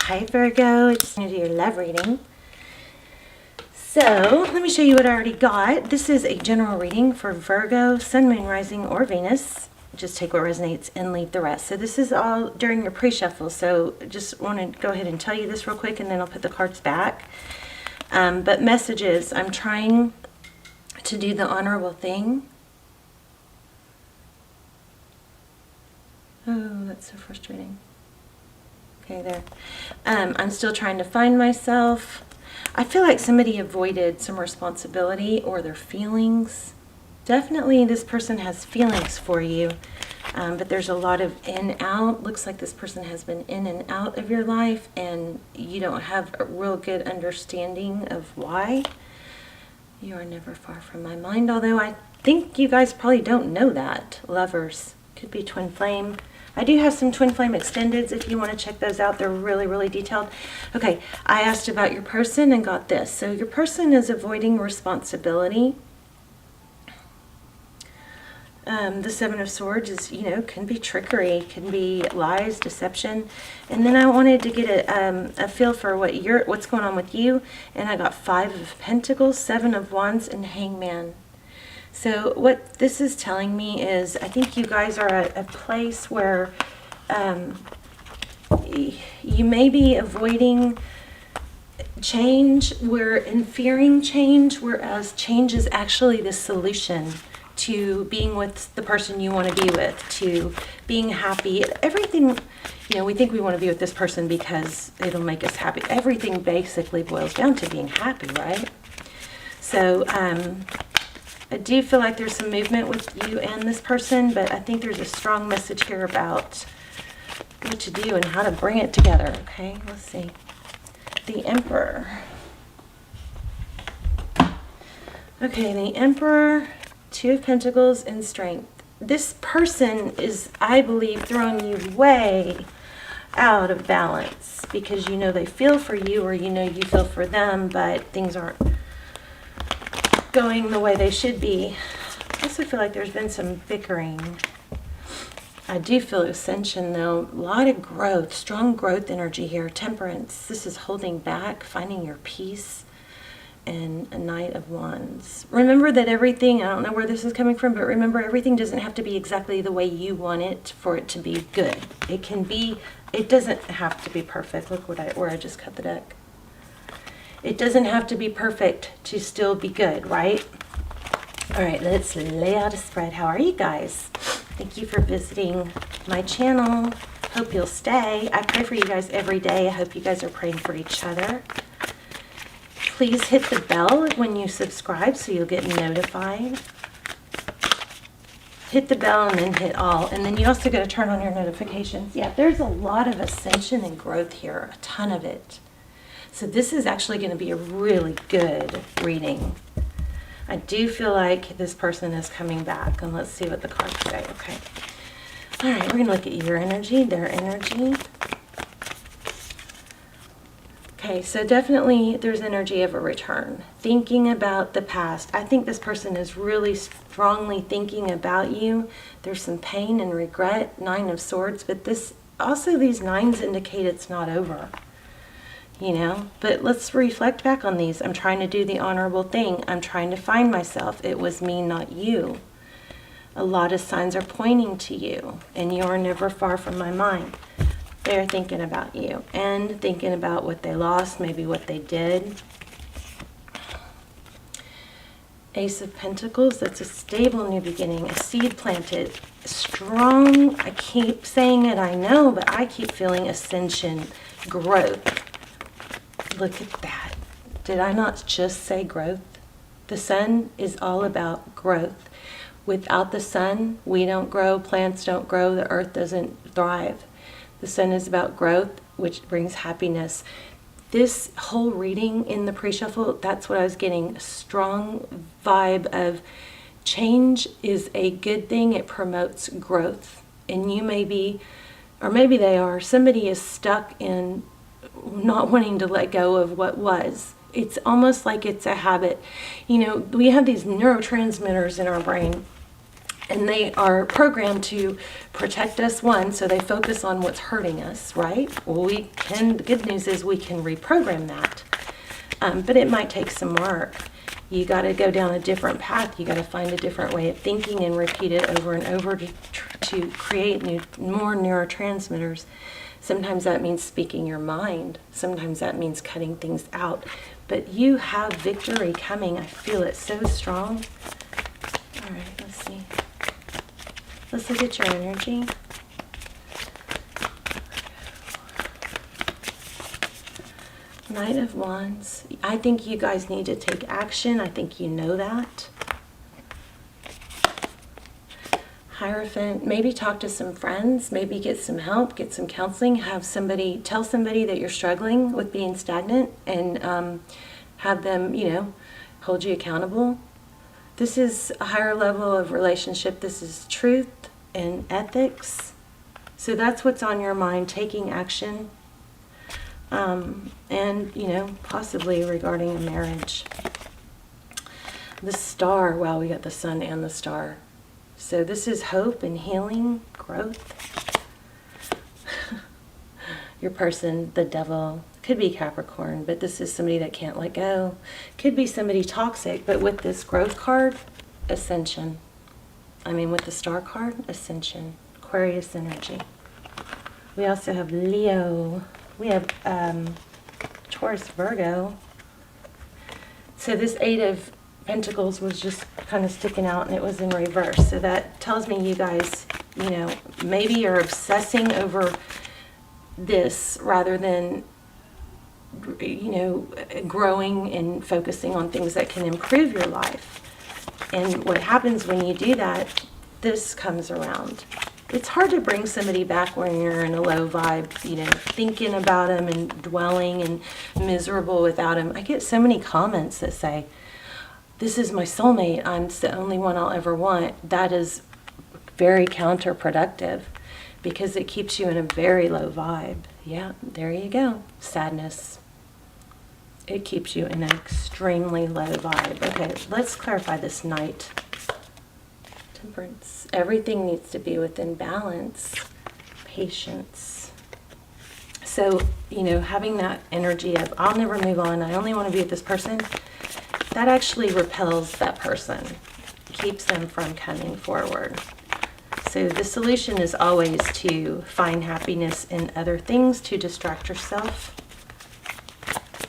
Hi Virgo, it's going to do your love reading. So let me show you what I already got. This is a general reading for Virgo, Sun, Moon, Rising, or Venus. Just take what resonates and leave the rest. So this is all during your pre-shuffle. So just want to go ahead and tell you this real quick, and then I'll put the cards back. But messages, I'm trying to do the honorable thing. Oh, that's so frustrating. Okay, there. I'm still trying to find myself. I feel like somebody avoided some responsibility or their feelings. Definitely this person has feelings for you, but there's a lot of in out. Looks like this person has been in and out of your life, and you don't have a real good understanding of why. You are never far from my mind, although I think you guys probably don't know that. Lovers. Could be twin flame. I do have some twin flame extendeds if you want to check those out. They're really, really detailed. Okay, I asked about your person and got this. So your person is avoiding responsibility. The Seven of Swords is, can be trickery, can be lies, deception. And then I wanted to get a feel for what's going on with you. And I got Five of Pentacles, Seven of Wands, and Hangman. So what this is telling me is I think you guys are at a place where you may be avoiding change, and fearing change, whereas change is actually the solution to being with the person you want to be with, to being happy. Everything, we think we want to be with this person because it'll make us happy. Everything basically boils down to being happy, right? So, I do feel like there's some movement with you and this person, but I think there's a strong message here about what to do and how to bring it together. Okay, let's see. The Emperor. Okay, the Emperor, Two of Pentacles, and Strength. This person is, I believe, throwing you way out of balance because they feel for you, or you feel for them, but things aren't going the way they should be. I also feel like there's been some bickering. I do feel ascension though. A lot of growth, strong growth energy here. Temperance. This is holding back, finding your peace, and a Knight of Wands. Remember that everything, I don't know where this is coming from, but remember everything doesn't have to be exactly the way you want it for it to be good. It doesn't have to be perfect. Look where I just cut the deck. It doesn't have to be perfect to still be good, right? All right, let's lay out a spread. How are you guys? Thank you for visiting my channel. Hope you'll stay. I pray for you guys every day. I hope you guys are praying for each other. Please hit the bell when you subscribe so you'll get notified. Hit the bell and then hit all. And then you also got to turn on your notifications. Yeah, there's a lot of ascension and growth here, a ton of it. So this is actually going to be a really good reading. I do feel like this person is coming back. And let's see what the cards say. Okay. All right, we're going to look at your energy, their energy. Okay, so definitely there's energy of a return. Thinking about the past. I think this person is really strongly thinking about you. There's some pain and regret. Nine of Swords. But these nines indicate it's not over. But let's reflect back on these. I'm trying to do the honorable thing. I'm trying to find myself. It was me, not you. A lot of signs are pointing to you, and you're never far from my mind. They're thinking about you and thinking about what they lost, maybe what they did. Ace of Pentacles, that's a stable new beginning, a seed planted, strong. I keep saying it, I know, but I keep feeling ascension, growth. Look at that. Did I not just say growth? The sun is all about growth. Without the sun, we don't grow, plants don't grow, the earth doesn't thrive. The sun is about growth, which brings happiness. This whole reading in the pre-shuffle, that's what I was getting. A strong vibe of change is a good thing. It promotes growth. And you may be, or maybe they are, somebody is stuck in not wanting to let go of what was. It's almost like it's a habit. We have these neurotransmitters in our brain, And they are programmed to protect us, one, so they focus on what's hurting us, right? Well, the good news is we can reprogram that. But it might take some work. You got to go down a different path. You got to find a different way of thinking and repeat it over and over to create more neurotransmitters. Sometimes that means speaking your mind. Sometimes that means cutting things out. But you have victory coming. I feel it so strong. All right, let's see. Let's look at your energy. Knight of Wands. I think you guys need to take action. I think you know that. Hierophant. Maybe talk to some friends. Maybe get some help. Get some counseling. Tell somebody that you're struggling with being stagnant, and have them, hold you accountable. This is a higher level of relationship. This is truth and ethics. So that's what's on your mind, taking action. And, possibly regarding a marriage. The Star. Wow, we got the Sun and the Star. So this is hope and healing, growth. Your person, the Devil. Could be Capricorn, but this is somebody that can't let go. Could be somebody toxic, but with this growth card, Ascension. With the Star card, Ascension. Aquarius energy. We also have Leo. We have Taurus, Virgo. So this Eight of Pentacles was just kind of sticking out, and it was in reverse. So that tells me you guys, maybe you're obsessing over this rather than growing and focusing on things that can improve your life. And what happens when you do that, this comes around. It's hard to bring somebody back when you're in a low vibe, thinking about them and dwelling and miserable without them. I get so many comments that say, this is my soulmate, I'm the only one I'll ever want. That is very counterproductive because it keeps you in a very low vibe. Yeah, there you go. Sadness. It keeps you in an extremely low vibe. Okay, let's clarify this Knight. Temperance. Everything needs to be within balance. Patience. So, having that energy of, I'll never move on, I only want to be with this person, that actually repels that person. Keeps them from coming forward. So the solution is always to find happiness in other things, to distract yourself.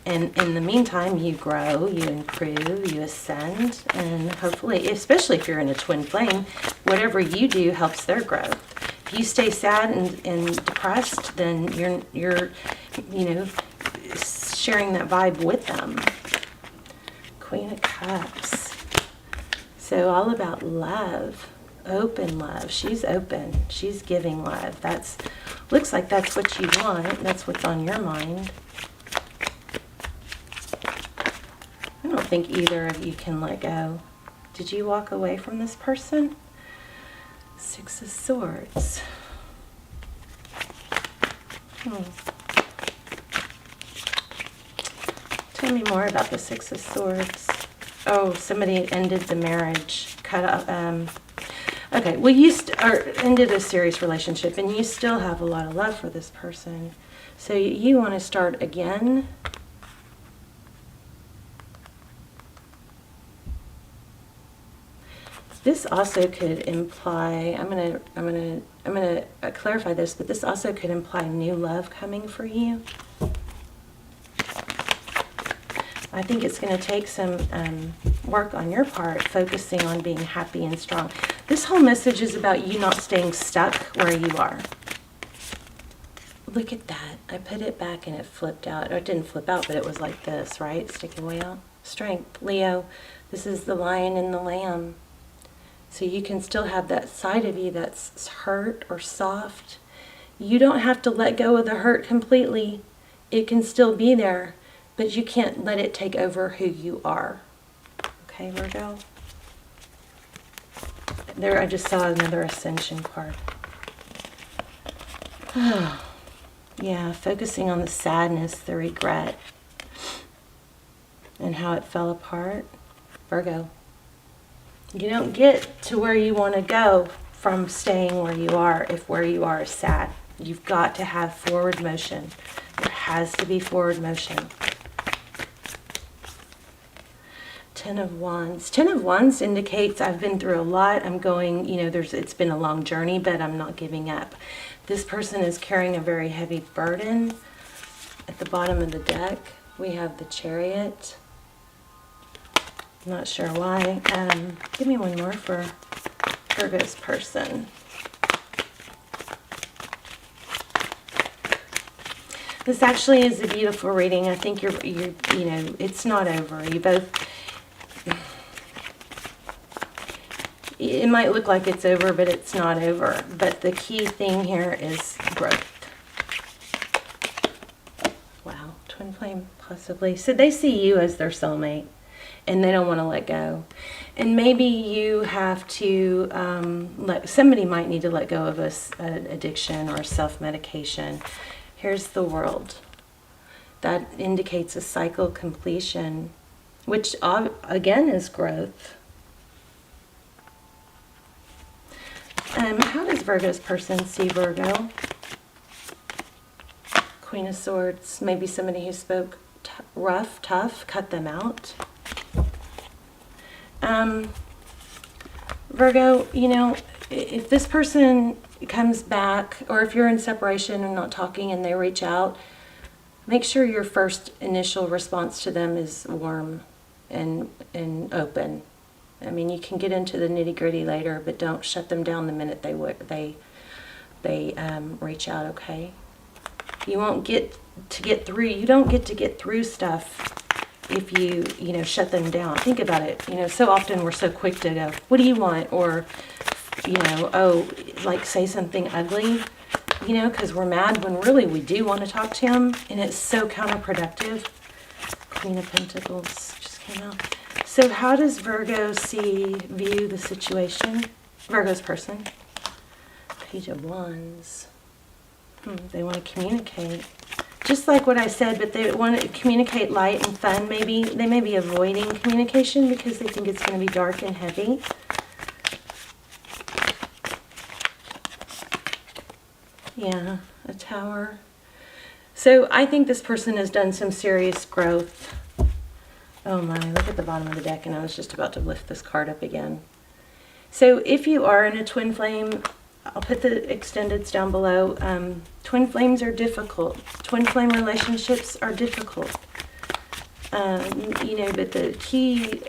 And in the meantime, you grow, you improve, you ascend, and hopefully, especially if you're in a twin flame, whatever you do helps their growth. If you stay sad and depressed, then you're sharing that vibe with them. Queen of Cups. So all about love, open love. She's open. She's giving love. Looks like that's what you want. That's what's on your mind. I don't think either of you can let go. Did you walk away from this person? Six of Swords. Tell me more about the Six of Swords. Oh, somebody ended the marriage. Okay, well, ended a serious relationship, and you still have a lot of love for this person. So you want to start again. This also could imply, I'm gonna clarify this, but this also could imply new love coming for you. I think it's going to take some work on your part, focusing on being happy and strong. This whole message is about you not staying stuck where you are. Look at that. I put it back and it flipped out. Or it didn't flip out, but it was like this, right? Sticking way out. Strength. Leo, this is the lion and the lamb. So you can still have that side of you that's hurt or soft. You don't have to let go of the hurt completely. It can still be there, but you can't let it take over who you are. Okay, Virgo? There, I just saw another Ascension card. Yeah, focusing on the sadness, the regret, and how it fell apart. Virgo. You don't get to where you want to go from staying where you are if where you are is sad. You've got to have forward motion. There has to be forward motion. Ten of Wands. Ten of Wands indicates I've been through a lot. I'm going, it's been a long journey, but I'm not giving up. This person is carrying a very heavy burden. At the bottom of the deck, we have the Chariot. I'm not sure why. Give me one more for Virgo's person. This actually is a beautiful reading. I think it's not over. You both, it might look like it's over, but it's not over. But the key thing here is growth. Wow, twin flame possibly. So they see you as their soulmate, and they don't want to let go. And maybe you have to, somebody might need to let go of an addiction or self-medication. Here's the World. That indicates a cycle completion, which again is growth. How does Virgo's person see Virgo? Queen of Swords. Maybe somebody who spoke rough, tough, cut them out. Virgo, if this person comes back, or if you're in separation and not talking and they reach out, make sure your first initial response to them is warm and open. I mean, you can get into the nitty-gritty later, but don't shut them down the minute they reach out, okay? You won't get to get through. You don't get to get through stuff if you shut them down. Think about it. So often we're so quick to go, what do you want? Or, say something ugly, because we're mad when really we do want to talk to him, and it's so counterproductive. Queen of Pentacles just came out. So how does Virgo view the situation? Virgo's person. Page of Wands. They want to communicate. Just like what I said, but they want to communicate light and fun. Maybe they may be avoiding communication because they think it's going to be dark and heavy. Yeah, a Tower. So I think this person has done some serious growth. Oh my, look at the bottom of the deck, and I was just about to lift this card up again. So if you are in a twin flame, I'll put the extendeds down below. Twin flames are difficult. Twin flame relationships are difficult. But the key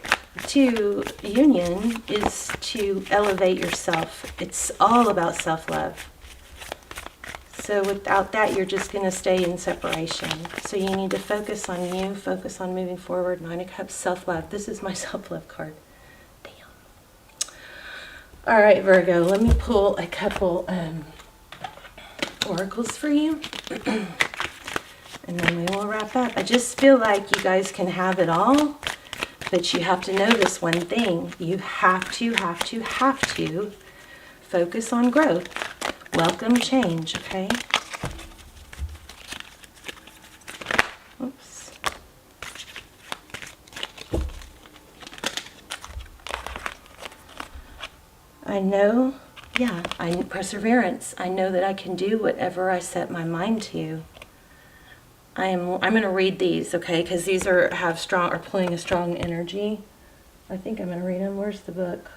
to union is to elevate yourself. It's all about self-love. So without that, you're just going to stay in separation. So you need to focus on you, focus on moving forward. Nine of Cups, self-love. This is my self-love card. All right, Virgo, let me pull a couple oracles for you, and then we will wrap up. I just feel like you guys can have it all, but you have to know this one thing. You have to focus on growth. Welcome change, okay? Oops. I know, perseverance. I know that I can do whatever I set my mind to. I'm going to read these, okay? Because these are pulling a strong energy. I think I'm going to read them. Where's the book?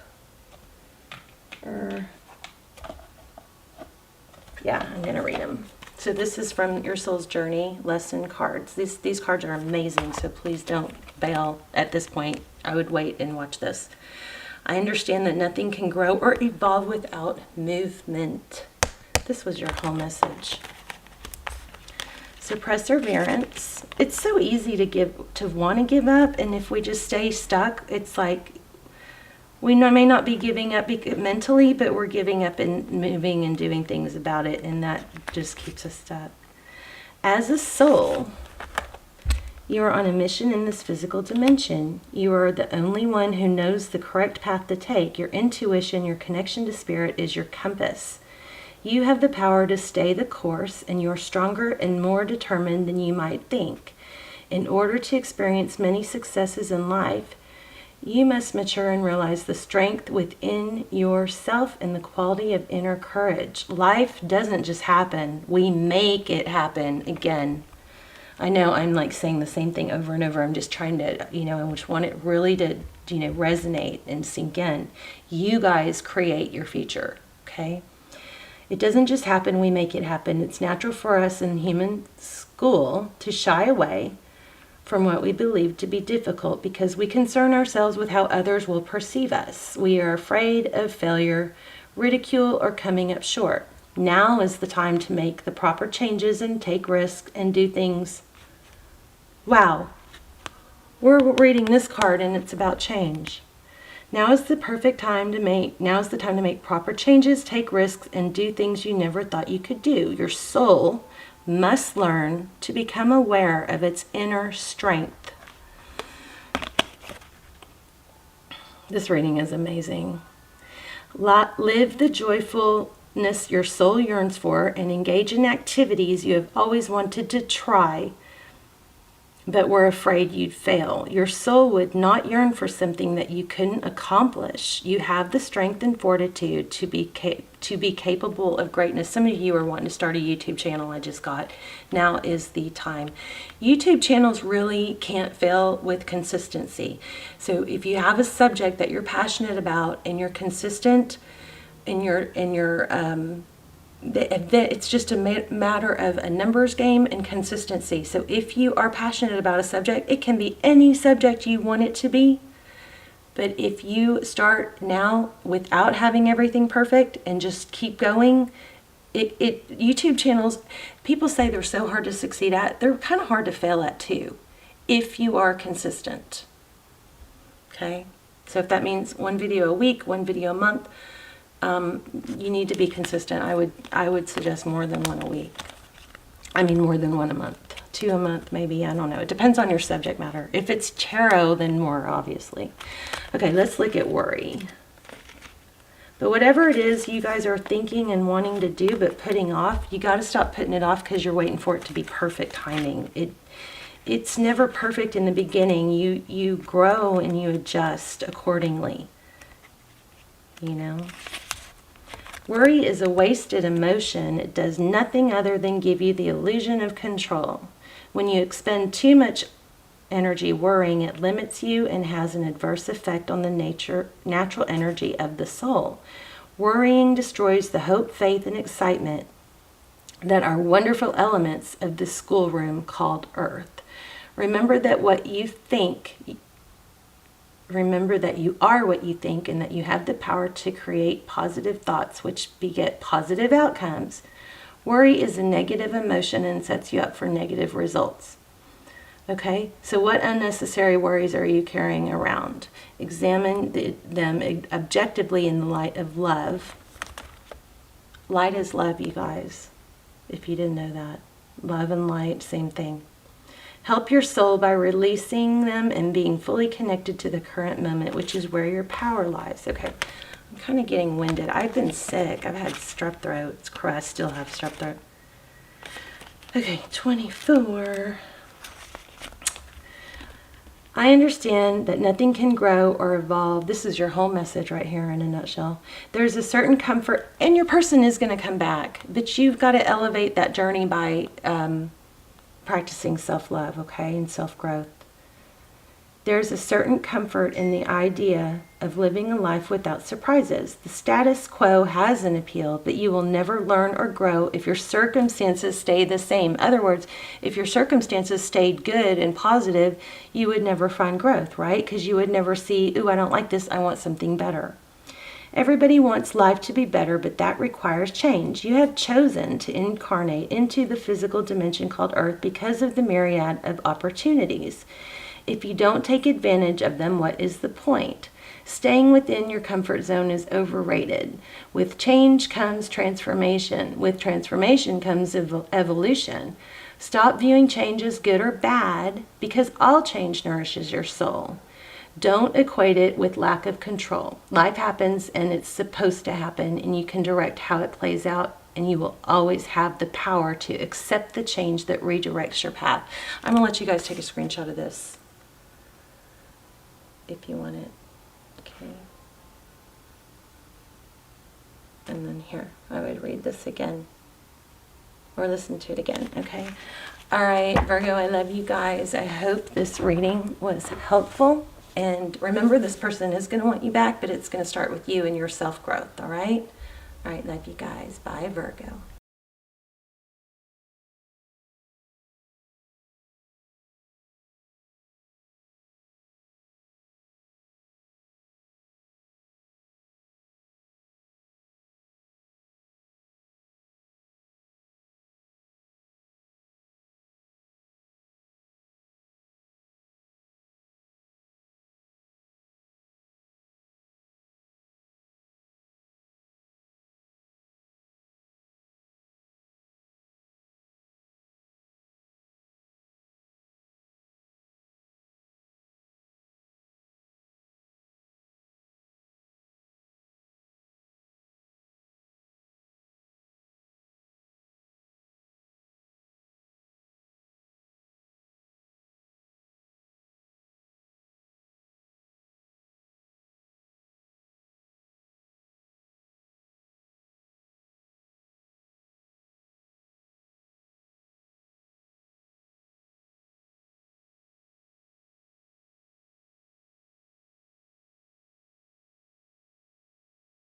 Yeah, I'm going to read them. So this is from Your Soul's Journey lesson cards. These cards are amazing, so please don't bail at this point. I would wait and watch this. I understand that nothing can grow or evolve without movement. This was your whole message. So perseverance. It's so easy to want to give up, and if we just stay stuck, it's like we may not be giving up mentally, but we're giving up and moving and doing things about it, and that just keeps us stuck. As a soul, you are on a mission in this physical dimension. You are the only one who knows the correct path to take. Your intuition, your connection to spirit is your compass. You have the power to stay the course, and you're stronger and more determined than you might think. In order to experience many successes in life, You must mature and realize the strength within yourself and the quality of inner courage. Life doesn't just happen. We make it happen. Again, I know I'm like saying the same thing over and over. I'm just trying to, I just want it really to, resonate and sink in. You guys create your future, okay? It doesn't just happen. We make it happen. It's natural for us in human school to shy away from what we believe to be difficult because we concern ourselves with how others will perceive us. We are afraid of failure, ridicule, or coming up short. Now is the time to make the proper changes and take risks and do things. Wow, we're reading this card and it's about change. Now is the time to make proper changes, take risks, and do things you never thought you could do. Your soul must learn to become aware of its inner strength. This reading is amazing. Live the joyfulness your soul yearns for and engage in activities you have always wanted to try but were afraid you'd fail. Your soul would not yearn for something that you couldn't accomplish. You have the strength and fortitude to be capable of greatness. Some of you are wanting to start a YouTube channel. I just got. Now is the time. YouTube channels really can't fail with consistency. So if you have a subject that you're passionate about and you're consistent in your it's just a matter of a numbers game and consistency. So if you are passionate about a subject, it can be any subject you want it to be. But if you start now without having everything perfect and just keep going, YouTube channels, people say they're so hard to succeed at. They're kind of hard to fail at too, if you are consistent. Okay? So if that means one video a week, one video a month, you need to be consistent. I would suggest more than one a week. I mean, more than one a month. 2 a month, maybe. I don't know. It depends on your subject matter. If it's tarot, then more, obviously. Okay, let's look at worry. But whatever it is you guys are thinking and wanting to do but putting off, you got to stop putting it off because you're waiting for it to be perfect timing. It's never perfect in the beginning. You grow and you adjust accordingly. Worry is a wasted emotion. It does nothing other than give you the illusion of control. When you expend too much energy worrying, it limits you and has an adverse effect on the natural energy of the soul. Worrying destroys the hope, faith, and excitement that are wonderful elements of the schoolroom called Earth. Remember that you are what you think and that you have the power to create positive thoughts which beget positive outcomes. Worry is a negative emotion and sets you up for negative results. Okay, so what unnecessary worries are you carrying around? Examine them objectively in the light of love. Light is love, you guys, if you didn't know that. Love and light, same thing. Help your soul by releasing them and being fully connected to the current moment, which is where your power lies. Okay, I'm kind of getting winded. I've been sick. I've had strep throat. It's crud. I still have strep throat. Okay, 24. I understand that nothing can grow or evolve. This is your whole message right here in a nutshell. There's a certain comfort, and your person is going to come back, but you've got to elevate that journey by practicing self-love, okay, and self-growth. There's a certain comfort in the idea of living a life without surprises. The status quo has an appeal, but you will never learn or grow if your circumstances stay the same. In other words, if your circumstances stayed good and positive, you would never find growth, right? Because you would never see, ooh, I don't like this, I want something better. Everybody wants life to be better, but that requires change. You have chosen to incarnate into the physical dimension called Earth because of the myriad of opportunities. If you don't take advantage of them, what is the point? Staying within your comfort zone is overrated. With change comes transformation. With transformation comes evolution. Stop viewing change as good or bad because all change nourishes your soul. Don't equate it with lack of control. Life happens and it's supposed to happen, and you can direct how it plays out, and you will always have the power to accept the change that redirects your path. I'm going to let you guys take a screenshot of this. if you want it. Okay. And then here, I would read this again. Or listen to it again, okay? All right, Virgo, I love you guys. I hope this reading was helpful. And remember, this person is going to want you back, but it's going to start with you and your self-growth, all right? All right, love you guys. Bye, Virgo.